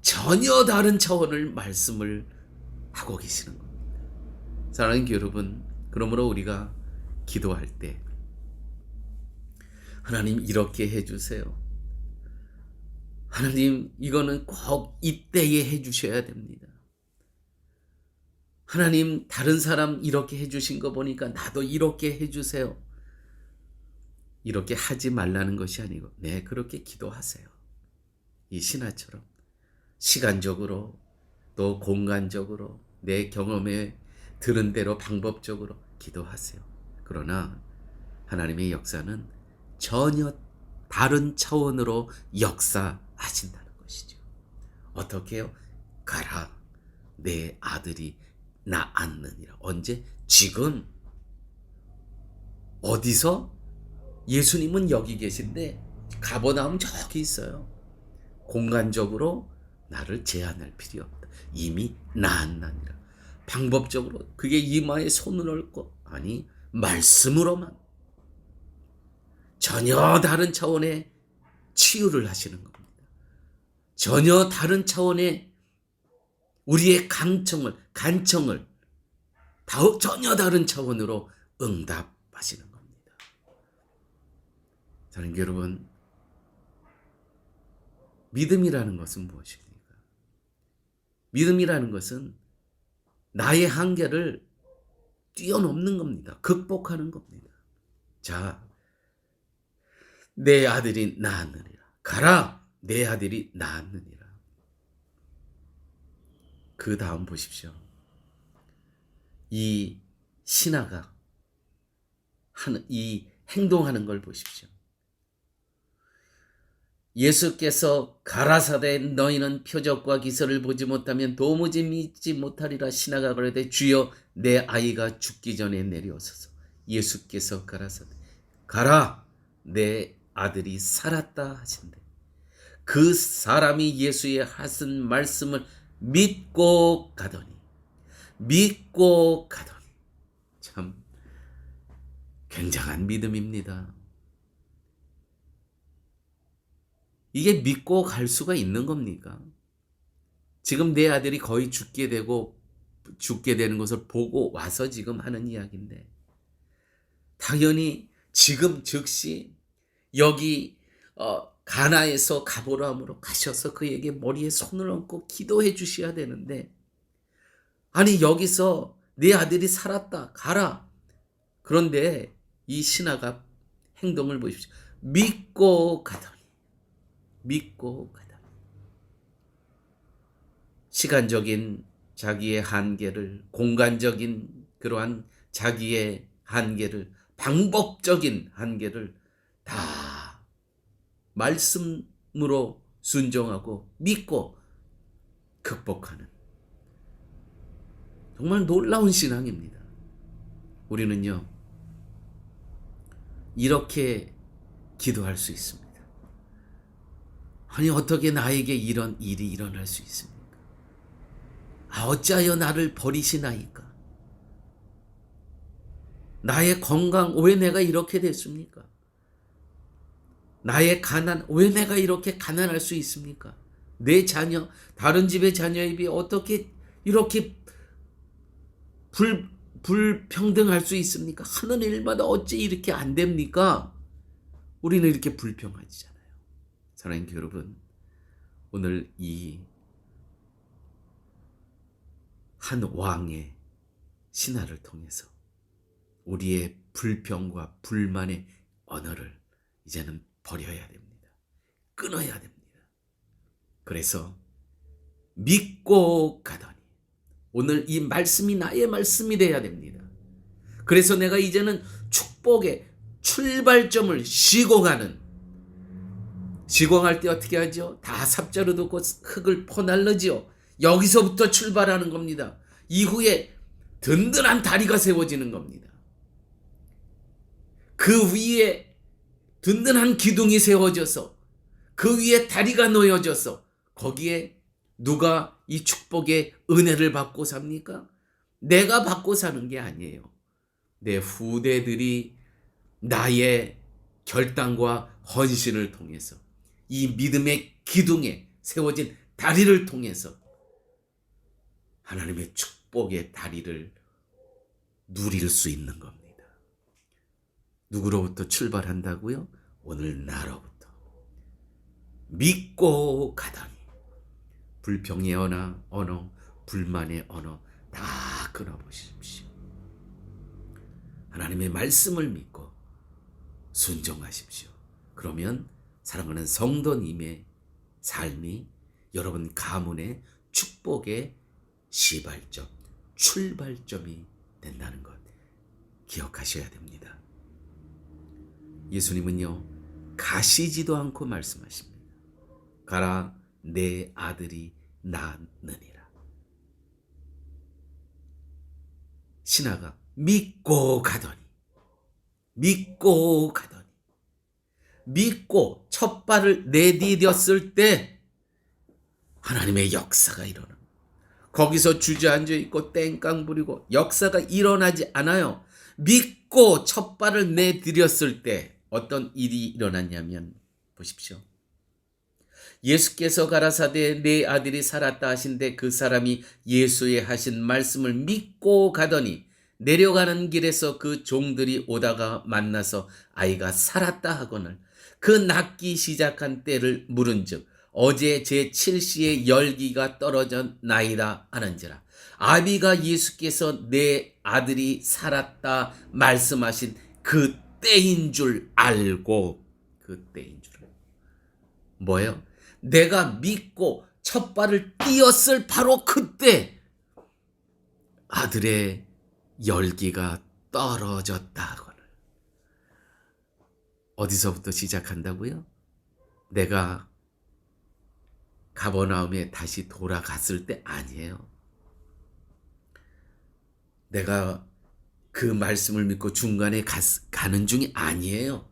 전혀 다른 차원을 말씀을 하고 계시는 겁니다. 사랑하는 여러분, 그러므로 우리가 기도할 때 하나님 이렇게 해주세요. 하나님 이거는 꼭 이때에 해주셔야 됩니다. 하나님 다른 사람 이렇게 해주신 거 보니까 나도 이렇게 해주세요. 이렇게 하지 말라는 것이 아니고, 네, 그렇게 기도하세요. 이 신하처럼 시간적으로 또 공간적으로 내 경험에 들은 대로 방법적으로 기도하세요. 그러나 하나님의 역사는 전혀 다른 차원으로 역사하신다는 것이죠. 어떻게 해요? 가라, 내 아들이 낳았느니라. 언제? 지금. 어디서? 예수님은 여기 계신데 가버나움 저기 있어요. 공간적으로 나를 제한할 필요 없다. 이미 낳았느니라. 방법적으로 그게 이마에 손을 얹고, 아니 말씀으로만 전혀 다른 차원의 치유를 하시는 겁니다. 전혀 다른 차원의 우리의 간청을 전혀 다른 차원으로 응답하시는 겁니다. 저는 여러분, 믿음이라는 것은 무엇입니까? 믿음이라는 것은 나의 한계를 뛰어넘는 겁니다. 극복하는 겁니다. 자, 내 아들이 낳았느니라. 가라, 내 아들이 낳았느니라. 그 다음 보십시오. 이 신하가 이 행동하는 걸 보십시오. 예수께서 가라사대 너희는 표적과 기사를 보지 못하면 도무지 믿지 못하리라. 신하가 그러되 주여 내 아이가 죽기 전에 내려오소서. 예수께서 가라사대 가라 내 아들이 살았다 하신대. 그 사람이 예수의 하신 말씀을 믿고 가더니 참 굉장한 믿음입니다. 이게 믿고 갈 수가 있는 겁니까? 지금 내 아들이 거의 죽게 되는 것을 보고 와서 지금 하는 이야기인데, 당연히 지금 즉시 여기 가나에서 가버나움으로 가셔서 그에게 머리에 손을 얹고 기도해 주셔야 되는데, 아니 여기서 내 아들이 살았다 가라. 그런데 이 신하가 행동을 보십시오. 믿고 가더니 시간적인 자기의 한계를, 공간적인 그러한 자기의 한계를, 방법적인 한계를 다 말씀으로 순종하고 믿고 극복하는 정말 놀라운 신앙입니다. 우리는요, 이렇게 기도할 수 있습니다. 아니 어떻게 나에게 이런 일이 일어날 수 있습니까? 어찌하여 나를 버리시나이까? 나의 건강 왜 내가 이렇게 됐습니까? 나의 가난 왜 내가 이렇게 가난할 수 있습니까? 내 자녀, 다른 집의 자녀에 비해 어떻게 이렇게 불평등할 수 있습니까? 하는 일마다 어찌 이렇게 안 됩니까? 우리는 이렇게 불평하잖아요. 사랑하는 여러분, 오늘 이 한 왕의 신하를 통해서 우리의 불평과 불만의 언어를 이제는 버려야 됩니다. 끊어야 됩니다. 그래서 믿고 가더니, 오늘 이 말씀이 나의 말씀이 돼야 됩니다. 그래서 내가 이제는 축복의 출발점을 시공할 때 어떻게 하죠? 다 삽자루 덮고 흙을 퍼날르지요. 여기서부터 출발하는 겁니다. 이후에 든든한 다리가 세워지는 겁니다. 그 위에 든든한 기둥이 세워져서 그 위에 다리가 놓여져서 거기에 누가 이 축복의 은혜를 받고 삽니까? 내가 받고 사는 게 아니에요. 내 후대들이 나의 결단과 헌신을 통해서 이 믿음의 기둥에 세워진 다리를 통해서 하나님의 축복의 다리를 누릴 수 있는 겁니다. 누구로부터 출발한다고요? 오늘 나로부터. 믿고 가더니 불평의 언어, 불만의 언어 다 끊어보십시오. 하나님의 말씀을 믿고 순종하십시오. 그러면 사랑하는 성도님의 삶이 여러분 가문의 축복의 시발점, 출발점이 된다는 것 기억하셔야 됩니다. 예수님은요, 가시지도 않고 말씀하십니다. 가라, 내 아들이 낳았느니라. 신하가 믿고 첫 발을 내디뎠을 때 하나님의 역사가 일어납니다. 거기서 주저앉아 있고 땡깡 부리고 역사가 일어나지 않아요. 믿고 첫 발을 내디뎠을 때 어떤 일이 일어났냐면 보십시오. 예수께서 가라사대 내 아들이 살았다 하신데 그 사람이 예수의 하신 말씀을 믿고 가더니 내려가는 길에서 그 종들이 오다가 만나서 아이가 살았다 하거늘 그 낫기 시작한 때를 물은즉 어제 제 7시에 열기가 떨어졌나이다 하는지라. 아비가 예수께서 내 아들이 살았다 말씀하신 그 때인 줄 알고, 그 때인 줄 알고. 뭐예요? 내가 믿고 첫 발을 띄었을 바로 그때 아들의 열기가 떨어졌다 하거늘. 어디서부터 시작한다고요? 내가 가버나움에 다시 돌아갔을 때 아니에요. 내가 그 말씀을 믿고 중간에 가는 중이 아니에요.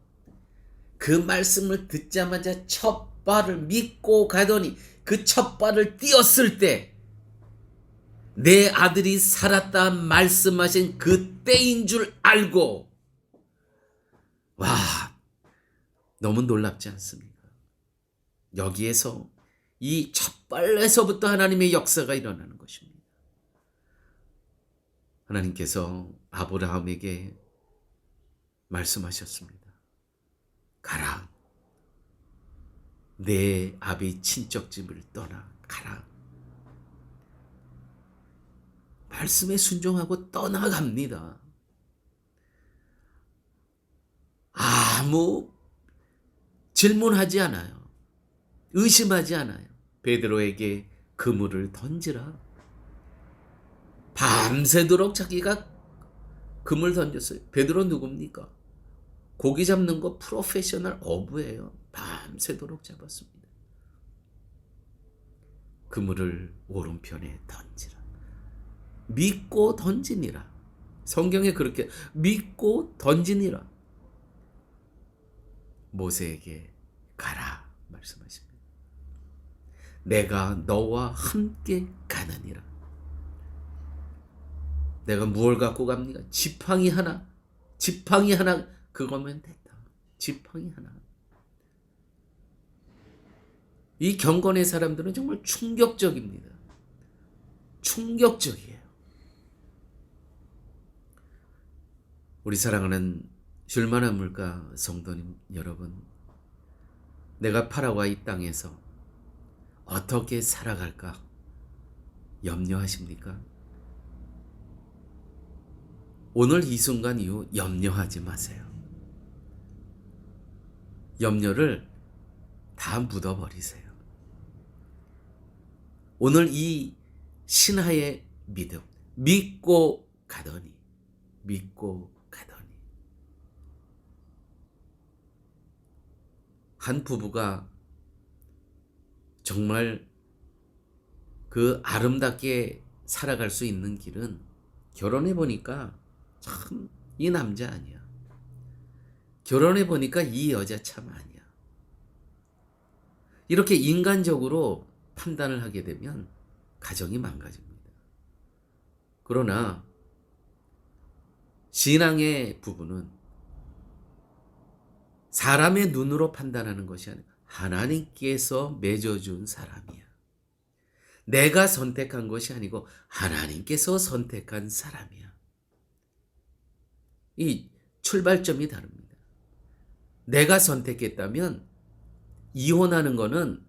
그 말씀을 듣자마자 첫 발을 믿고 가더니 그 첫 발을 띄었을 때 내 아들이 살았다 말씀하신 그 때인 줄 알고, 와, 너무 놀랍지 않습니까? 여기에서 이 첫 발에서부터 하나님의 역사가 일어나는 것입니다. 하나님께서 아브라함에게 말씀하셨습니다. 가라. 내 아비 친척집을 떠나 가라. 말씀에 순종하고 떠나갑니다. 아무 질문하지 않아요. 의심하지 않아요. 베드로에게 그물을 던지라. 밤새도록 자기가 그물 던졌어요. 베드로 누굽니까? 고기 잡는 거 프로페셔널 어부예요. 밤새도록 잡았습니다. 그물을 오른편에 던지라. 믿고 던지니라. 성경에 그렇게 믿고 던지니라. 모세에게 가라 말씀하십니다. 내가 너와 함께 가느니라. 내가 무엇을 갖고 갑니까? 지팡이 하나 그거면 됐다. 지팡이 하나. 이 경건의 사람들은 정말 충격적입니다. 충격적이에요. 우리 사랑하는 줄만한 물가 성도님 여러분, 내가 파라과이 땅에서 어떻게 살아갈까 염려하십니까? 오늘 이 순간 이후 염려하지 마세요. 염려를 다 묻어버리세요. 오늘 이 신하의 믿음, 믿고 가더니 한 부부가 정말 그 아름답게 살아갈 수 있는 길은 결혼해 보니까 참 이 남자 아니야. 결혼해 보니까 이 여자 참 아니야. 이렇게 인간적으로 판단을 하게 되면 가정이 망가집니다. 그러나 신앙의 부부는 사람의 눈으로 판단하는 것이 아니라 하나님께서 맺어준 사람이야. 내가 선택한 것이 아니고 하나님께서 선택한 사람이야. 이 출발점이 다릅니다. 내가 선택했다면 이혼하는 거는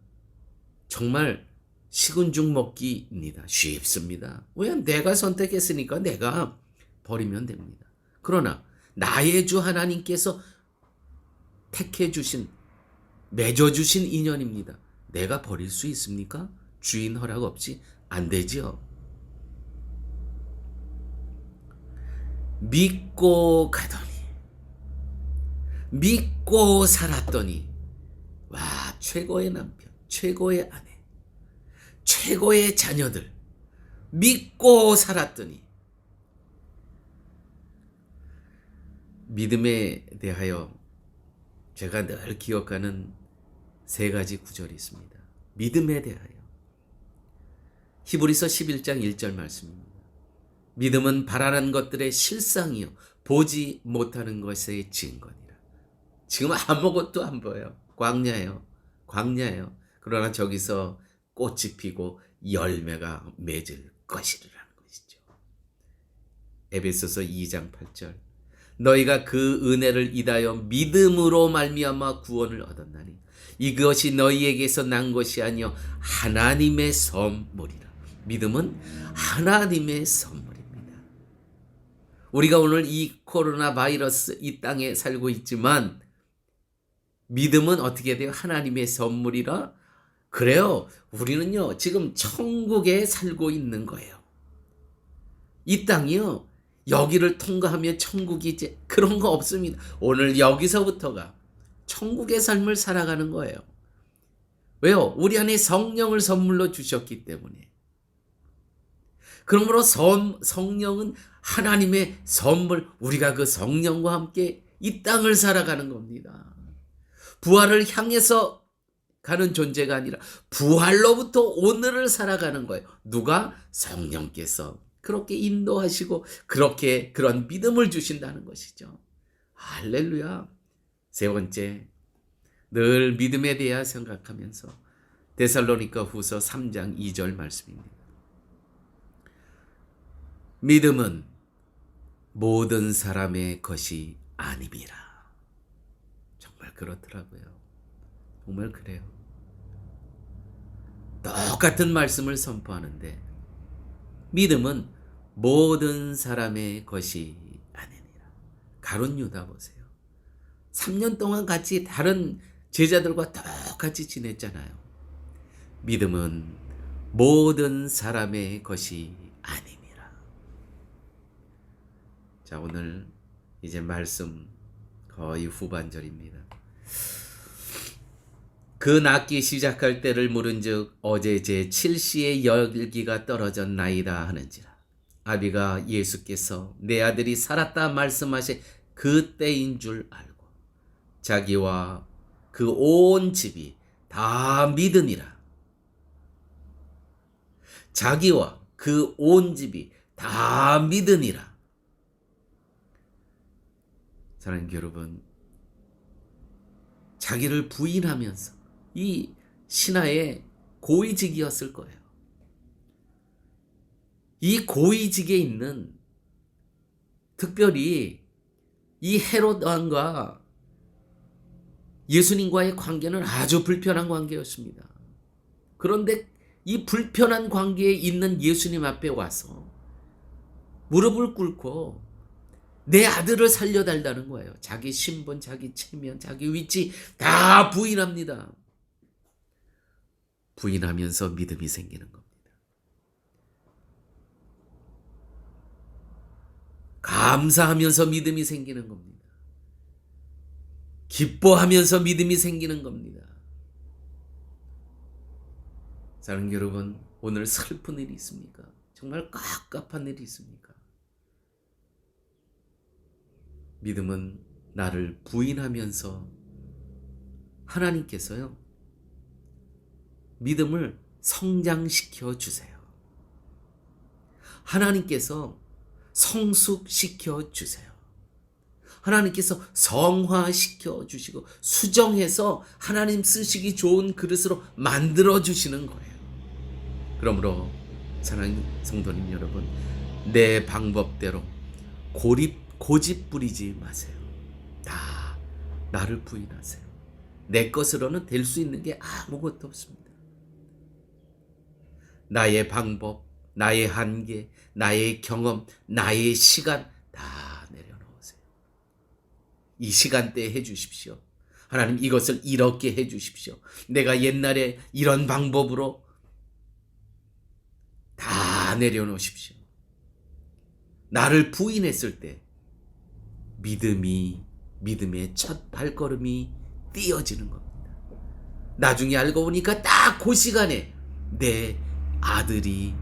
정말 식은 죽 먹기입니다. 쉽습니다. 왜? 내가 선택했으니까 내가 버리면 됩니다. 그러나 나의 주 하나님께서 택해 주신, 맺어 주신 인연입니다. 내가 버릴 수 있습니까? 주인 허락 없이 안 되지요. 믿고 가더니, 믿고 살았더니, 와, 최고의 남편, 최고의 아내, 최고의 자녀들, 믿고 살았더니, 믿음에 대하여 제가 늘 기억하는 세 가지 구절이 있습니다. 믿음에 대하여. 히브리서 11장 1절 말씀입니다. 믿음은 바라는 것들의 실상이요 보지 못하는 것의 증거니라. 지금 아무것도 안 보여요. 광야예요. 그러나 저기서 꽃이 피고 열매가 맺을 것이라는 것이죠. 에베소서 2장 8절. 너희가 그 은혜를 인하여 믿음으로 말미암아 구원을 얻었나니 이것이 너희에게서 난 것이 아니요 하나님의 선물이라. 믿음은 하나님의 선물입니다. 우리가 오늘 이 코로나 바이러스 이 땅에 살고 있지만 믿음은 어떻게 돼요? 하나님의 선물이라. 그래요. 우리는요 지금 천국에 살고 있는 거예요. 이 땅이요 여기를 통과하면 천국이지 그런 거 없습니다. 오늘 여기서부터가 천국의 삶을 살아가는 거예요. 왜요? 우리 안에 성령을 선물로 주셨기 때문에. 그러므로 성령은 하나님의 선물, 우리가 그 성령과 함께 이 땅을 살아가는 겁니다. 부활을 향해서 가는 존재가 아니라 부활로부터 오늘을 살아가는 거예요. 누가? 성령께서 그렇게 인도하시고 그렇게 그런 믿음을 주신다는 것이죠. 할렐루야. 세 번째, 늘 믿음에 대해 생각하면서 데살로니가 후서 3장 2절 말씀입니다. 믿음은 모든 사람의 것이 아님이라. 정말 그렇더라고요. 정말 그래요. 똑같은 말씀을 선포하는데 믿음은 모든 사람의 것이 아니니라. 가룟 유다 보세요. 3년 동안 같이 다른 제자들과 똑같이 지냈잖아요. 믿음은 모든 사람의 것이 아님이라. 자, 오늘 이제 말씀 거의 후반절입니다. 그 낫기 시작할 때를 물은즉 어제 제 7시에 열기가 떨어졌나이다 하는지라. 아비가 예수께서 내 아들이 살았다 말씀하신 그때인 줄 알고 자기와 그 온 집이 다 믿으니라. 자기와 그 온 집이 다 믿으니라. 사랑하는 여러분, 자기를 부인하면서 이 신하의 고위직이었을 거예요. 이 고위직에 있는 특별히 이 헤롯 왕과 예수님과의 관계는 아주 불편한 관계였습니다. 그런데 이 불편한 관계에 있는 예수님 앞에 와서 무릎을 꿇고 내 아들을 살려달라는 거예요. 자기 신분, 자기 체면, 자기 위치 다 부인합니다. 부인하면서 믿음이 생기는 겁니다. 감사하면서 믿음이 생기는 겁니다. 기뻐하면서 믿음이 생기는 겁니다. 사랑하는 여러분, 오늘 슬픈 일이 있습니까? 정말 깝깝한 일이 있습니까? 믿음은 나를 부인하면서 하나님께서요 믿음을 성장시켜 주세요. 하나님께서 성숙시켜 주세요. 하나님께서 성화시켜 주시고 수정해서 하나님 쓰시기 좋은 그릇으로 만들어 주시는 거예요. 그러므로 사랑하는 성도님 여러분, 내 방법대로 고집 부리지 마세요. 다 나를 부인하세요. 내 것으로는 될 수 있는 게 아무것도 없습니다. 나의 방법, 나의 한계, 나의 경험, 나의 시간 다 내려놓으세요. 이 시간대에 해주십시오. 하나님 이것을 이렇게 해주십시오. 내가 옛날에 이런 방법으로 다 내려놓으십시오. 나를 부인했을 때 믿음의 첫 발걸음이 띄어지는 겁니다. 나중에 알고 보니까 딱 그 시간에 내 아들이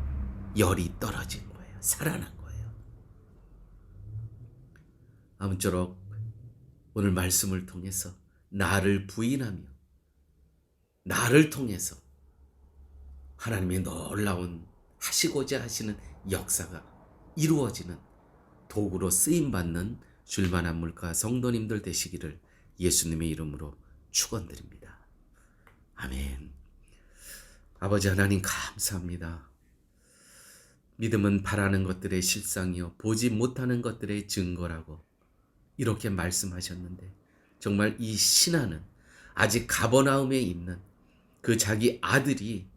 열이 떨어진 거예요. 살아난 거예요. 아무쪼록 오늘 말씀을 통해서 나를 부인하며 나를 통해서 하나님의 놀라운 하시고자 하시는 역사가 이루어지는 도구로 쓰임받는 줄만한 물가 성도님들 되시기를 예수님의 이름으로 축원드립니다. 아멘. 아버지 하나님 감사합니다. 믿음은 바라는 것들의 실상이요 보지 못하는 것들의 증거라고 이렇게 말씀하셨는데 정말 이 신하는 아직 가버나움에 있는 그 자기 아들이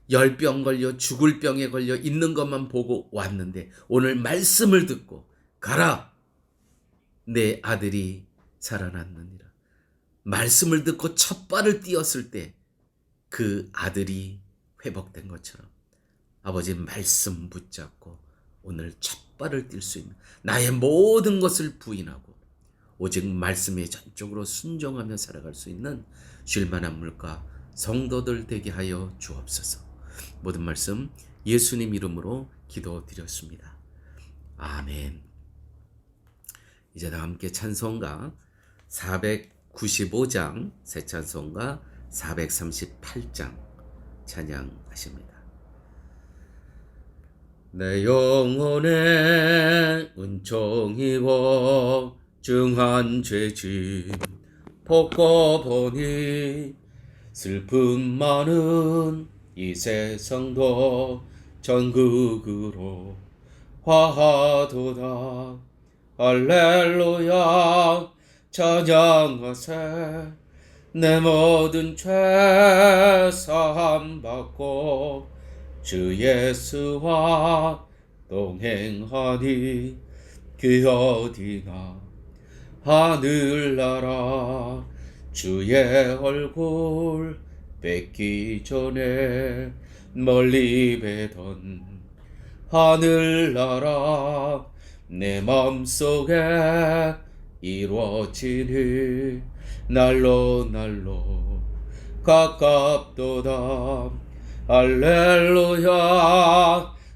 열병 걸려 죽을 병에 걸려 있는 것만 보고 왔는데 오늘 말씀을 듣고 가라 내 아들이 살아났느니라. 말씀을 듣고 첫 발을 띄었을 때 그 아들이 회복된 것처럼 아버지 말씀 붙잡고 오늘 첫 발을 띨 수 있는 나의 모든 것을 부인하고 오직 말씀에 전적으로 순종하며 살아갈 수 있는 쉴만한 물과 성도들 되게 하여 주옵소서. 모든 말씀 예수님 이름으로 기도드렸습니다. 아멘. 이제 다 함께 찬송가 495장 새 찬송가 438장 찬양하십니다. 내 영혼의 은총이고 중한 죄짐 벗고보니 슬픔 많은 이 세상도 전국으로 화하도다. 할렐루야 찬양하세. 내 모든 죄 사함 받고 주 예수와 동행하니 그 어디나 하늘나라 주의 얼굴 뵙기 전에 멀리 뵈던 하늘나라 내 맘속에 이루어지니 날로 가깝도다. 할렐루야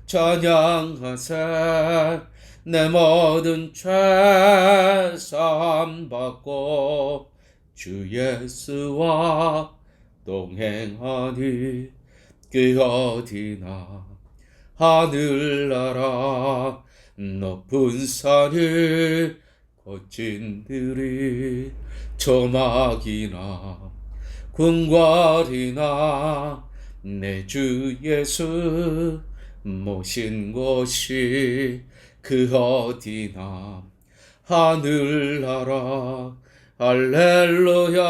찬양하세. 내 모든 죄 사함 받고 주 예수와 동행하니 그 어디나 하늘나라 높은 산이 거친 들이 조막이나 궁궐이나 내 주 예수 모신 곳이 그 어디나 하늘나라. 할렐루야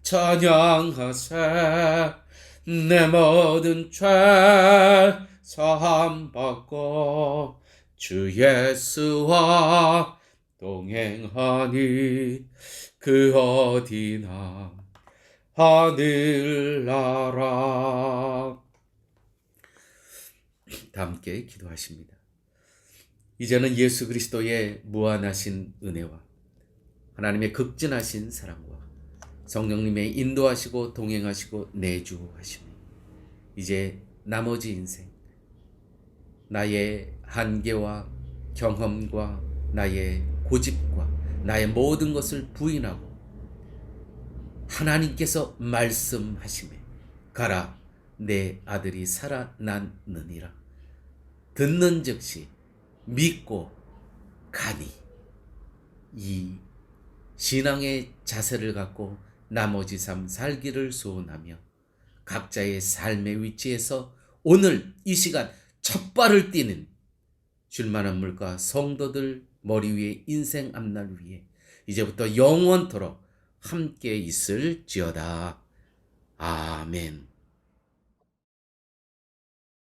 찬양하세. 내 모든 죄 사함 받고 주 예수와 동행하니 그 어디나 하늘나라. 다 함께 기도하십니다. 이제는 예수 그리스도의 무한하신 은혜와 하나님의 극진하신 사랑과 성령님의 인도하시고 동행하시고 내주하심이 이제 나머지 인생 나의 한계와 경험과 나의 고집과 나의 모든 것을 부인하고 하나님께서 말씀하시매 가라 내 아들이 살아났느니라. 듣는 즉시 믿고 가니 이 신앙의 자세를 갖고 나머지 삶 살기를 소원하며 각자의 삶의 위치에서 오늘 이 시간 첫 발을 띄는 쉴만한 물과 성도들 머리 위에 인생 앞날 위에 이제부터 영원토록 함께 있을지어다. 아멘.